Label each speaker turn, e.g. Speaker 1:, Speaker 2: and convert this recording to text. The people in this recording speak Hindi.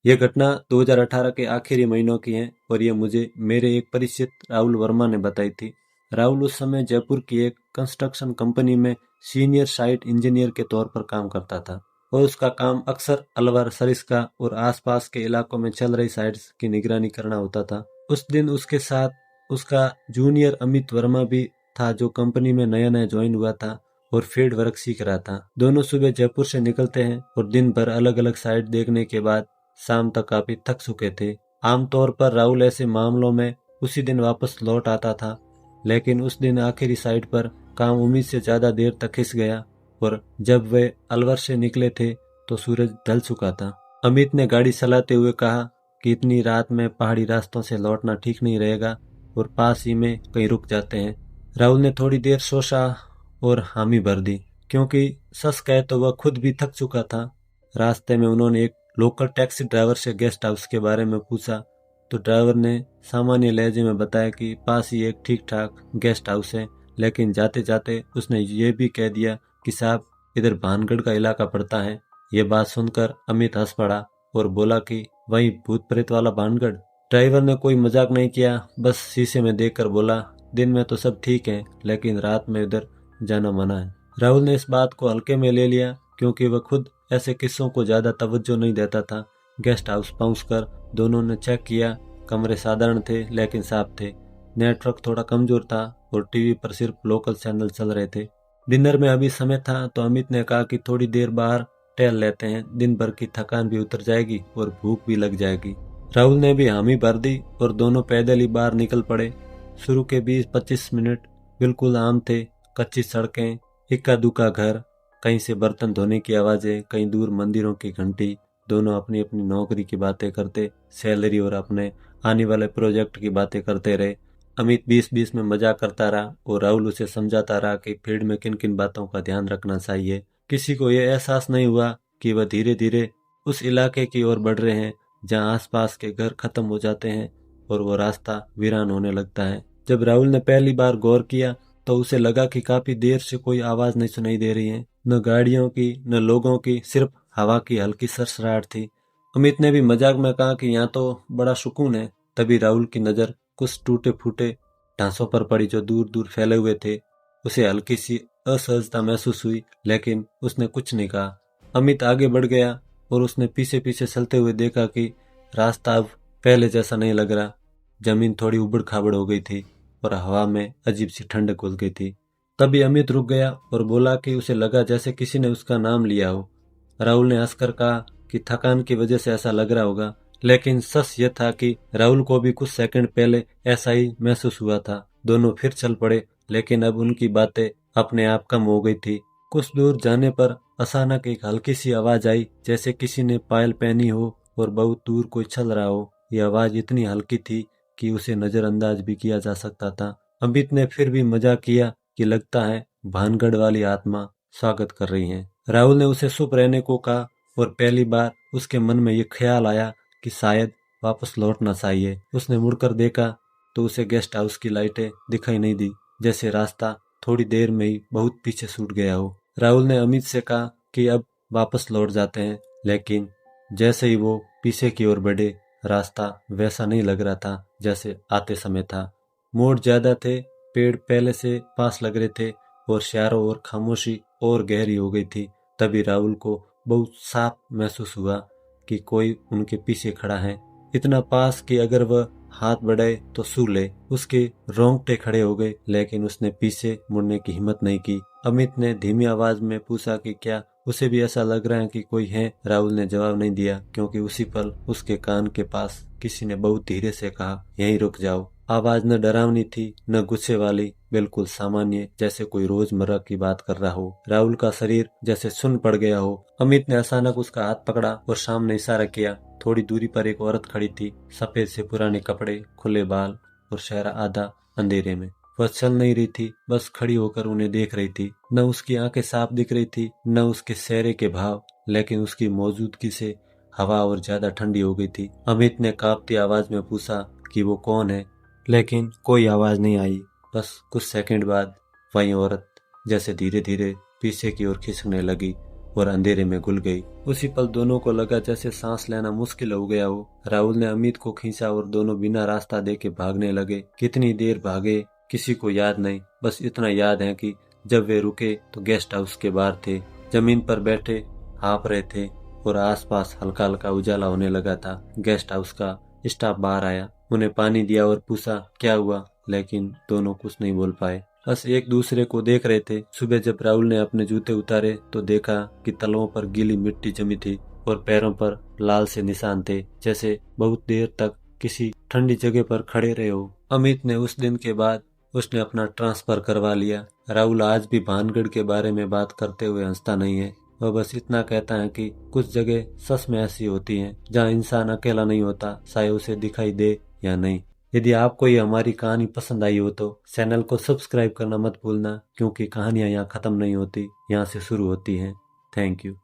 Speaker 1: यह घटना 2018 के आखिरी महीनों की है और यह मुझे मेरे एक परिचित राहुल वर्मा ने बताई थी। राहुल उस समय जयपुर की एक कंस्ट्रक्शन कंपनी में सीनियर साइट इंजीनियर के तौर पर काम करता था और उसका काम अक्सर अलवर, सरिस्का और आसपास के इलाकों में चल रही साइट्स की निगरानी करना होता था। उस दिन उसके साथ उसका जूनियर अमित वर्मा भी था, जो कंपनी में नया नया ज्वाइन हुआ था और फील्ड वर्क सीख रहा था। दोनों सुबह जयपुर से निकलते हैं और दिन भर अलग अलग साइट देखने के बाद शाम तक काफी थक चुके थे। आमतौर पर राहुल ऐसे मामलों में उसी दिन वापस लौट आता था, लेकिन उस दिन आखिरी साइट पर काम उम्मीद से ज्यादा देर तक खिंच गया और जब वे अलवर से निकले थे तो सूरज ढल चुका था। अमित ने गाड़ी चलाते हुए कहा कि इतनी रात में पहाड़ी रास्तों से लौटना ठीक नहीं रहेगा और पास ही में कहीं रुक जाते हैं। राहुल ने थोड़ी देर सोचा और हामी भर दी, क्योंकि सच कहे तो वह खुद भी थक चुका था। रास्ते में उन्होंने एक लोकल टैक्सी ड्राइवर से गेस्ट हाउस के बारे में पूछा तो ड्राइवर ने सामान्य लहजे में बताया कि पास ही एक ठीक ठाक गेस्ट हाउस है, लेकिन जाते जाते उसने ये भी कह दिया कि साहब, इधर भानगढ़ का इलाका पड़ता है। ये बात सुनकर अमित हंस पड़ा और बोला कि वही भूत प्रेत वाला भानगढ़। ड्राइवर ने कोई मजाक नहीं किया, बस शीशे में देखकर बोला, दिन में तो सब ठीक है, लेकिन रात में उधर जाना मना है। राहुल ने इस बात को हल्के में ले लिया, क्योंकि वह खुद ऐसे किस्सों को ज्यादा तवज्जो नहीं देता था। गेस्ट हाउस पहुंचकर दोनों ने चेक किया। कमरे साधारण थे लेकिन साफ थे। नेटवर्क थोड़ा कमजोर था और टीवी पर सिर्फ लोकल चैनल चल रहे थे। डिनर में अभी समय था तो अमित ने कहा कि थोड़ी देर बाहर टहल लेते हैं, दिन भर की थकान भी उतर जाएगी और भूख भी लग जाएगी। राहुल ने भी हामी भर दी और दोनों पैदल ही बाहर निकल पड़े। शुरू के 20-25 मिनट बिल्कुल आम थे। कच्ची सड़कें, इक्का दुक्का घर, कहीं से बर्तन धोने की आवाजें, कहीं दूर मंदिरों की घंटी। दोनों अपनी अपनी नौकरी की बातें करते, सैलरी और अपने आने वाले प्रोजेक्ट की बातें करते रहे। अमित बीच बीच में मजाक करता रहा और राहुल उसे समझाता रहा कि फील्ड में किन किन बातों का ध्यान रखना चाहिए। किसी को यह एहसास नहीं हुआ कि वह धीरे धीरे उस इलाके की ओर बढ़ रहे हैं जहां आसपास के घर खत्म हो जाते हैं और वो रास्ता वीरान होने लगता है। जब राहुल ने पहली बार गौर किया तो उसे लगा कि काफी देर से कोई आवाज नहीं सुनाई दे रही है, न गाड़ियों की न लोगों की, सिर्फ हवा की हल्की सरसराहट थी। अमित ने भी मजाक में कहा कि यहाँ तो बड़ा सुकून है। तभी राहुल की नजर कुछ टूटे फूटे ढांसों पर पड़ी जो दूर दूर फैले हुए थे। उसे हल्की सी असहजता महसूस हुई, लेकिन उसने कुछ नहीं कहा। अमित आगे बढ़ गया और उसने पीछे पीछे चलते हुए देखा कि रास्ता अब पहले जैसा नहीं लग रहा। जमीन थोड़ी उबड़ खाबड़ हो गई थी और हवा में अजीब सी ठंडक घुल गई थी। तभी अमित रुक गया और बोला कि उसे लगा जैसे किसी ने उसका नाम लिया हो। राहुल ने हंसकर कहा कि थकान की वजह से ऐसा लग रहा होगा, लेकिन सच यह था कि राहुल को भी कुछ सेकंड पहले ऐसा ही महसूस हुआ था। दोनों फिर चल पड़े, लेकिन अब उनकी बातें अपने आप कम हो गई थी। कुछ दूर जाने पर अचानक एक हल्की सी आवाज आई, जैसे किसी ने पायल पहनी हो और बहुत दूर कोई चल रहा हो। यह आवाज इतनी हल्की थी कि उसे नजरअंदाज भी किया जा सकता था। अमित ने फिर भी मजाक किया कि लगता है भानगढ़ वाली आत्मा स्वागत कर रही है। राहुल ने उसे चुप रहने को कहा और पहली बार उसके मन में यह ख्याल आया कि शायद वापस लौटना चाहिए। उसने मुड़कर देखा तो उसे गेस्ट हाउस की लाइटें दिखाई नहीं दी, जैसे रास्ता थोड़ी देर में ही बहुत पीछे छूट गया हो। राहुल ने अमित से कहा कि अब वापस लौट जाते हैं, लेकिन जैसे ही वो पीछे की ओर बढ़े, रास्ता वैसा नहीं लग रहा था जैसे आते समय था। मोड़ ज्यादा थे, पेड़ पहले से पास लग रहे थे और चारों ओर खामोशी और गहरी हो गई थी। तभी राहुल को बहुत साफ महसूस हुआ कि कोई उनके पीछे खड़ा है, इतना पास कि अगर वह हाथ बढ़ाए तो छू ले। उसके रोंगटे खड़े हो गए, लेकिन उसने पीछे मुड़ने की हिम्मत नहीं की। अमित ने धीमी आवाज में पूछा कि क्या उसे भी ऐसा लग रहा है कि कोई है। राहुल ने जवाब नहीं दिया, क्योंकि उसी पल उसके कान के पास किसी ने बहुत धीरे से कहा, यहीं रुक जाओ। आवाज न डरावनी थी न गुस्से वाली, बिल्कुल सामान्य, जैसे कोई रोजमर्रा की बात कर रहा हो। राहुल का शरीर जैसे सुन्न पड़ गया हो। अमित ने अचानक उसका हाथ पकड़ा और सामने इशारा किया। थोड़ी दूरी पर एक औरत खड़ी थी, सफेद से पुराने कपड़े, खुले बाल और चेहरा आधा अंधेरे में। वह चल नहीं रही थी, बस खड़ी होकर उन्हें देख रही थी। न उसकी आंखें साफ दिख रही थी, न उसके चेहरे के भाव, लेकिन उसकी मौजूदगी से हवा और ज्यादा ठंडी हो गई थी। अमित ने कांपती आवाज में पूछा कि वो कौन है, लेकिन कोई आवाज नहीं आई। बस कुछ सेकंड बाद वही औरत जैसे धीरे धीरे पीछे की ओर खिसकने लगी और अंधेरे में घुल गई। उसी पल दोनों को लगा जैसे सांस लेना मुश्किल हो गया हो। राहुल ने अमित को खींचा और दोनों बिना रास्ता देके भागने लगे। कितनी देर भागे किसी को याद नहीं, बस इतना याद है कि जब वे रुके तो गेस्ट हाउस के बाहर थे, जमीन पर बैठे हाँफ रहे थे और आसपास हल्का हल्का उजाला होने लगा था। गेस्ट हाउस का स्टाफ बाहर आया, उन्हें पानी दिया और पूछा क्या हुआ, लेकिन दोनों कुछ नहीं बोल पाए, बस एक दूसरे को देख रहे थे। सुबह जब राहुल ने अपने जूते उतारे तो देखा कि तलवों पर गीली मिट्टी जमी थी और पैरों पर लाल से निशान थे, जैसे बहुत देर तक किसी ठंडी जगह पर खड़े रहे हो। अमित ने उस दिन के बाद उसने अपना ट्रांसफर करवा लिया। राहुल आज भी भानगढ़ के बारे में बात करते हुए हंसता नहीं है। वह बस इतना कहता है कि कुछ जगह सच में ऐसी होती हैं जहाँ इंसान अकेला नहीं होता, चाहे उसे दिखाई दे या नहीं। यदि आपको ये हमारी कहानी पसंद आई हो तो चैनल को सब्सक्राइब करना मत भूलना, क्योंकि कहानियाँ यहाँ खत्म नहीं होती, यहाँ से शुरू होती हैं। Thank you.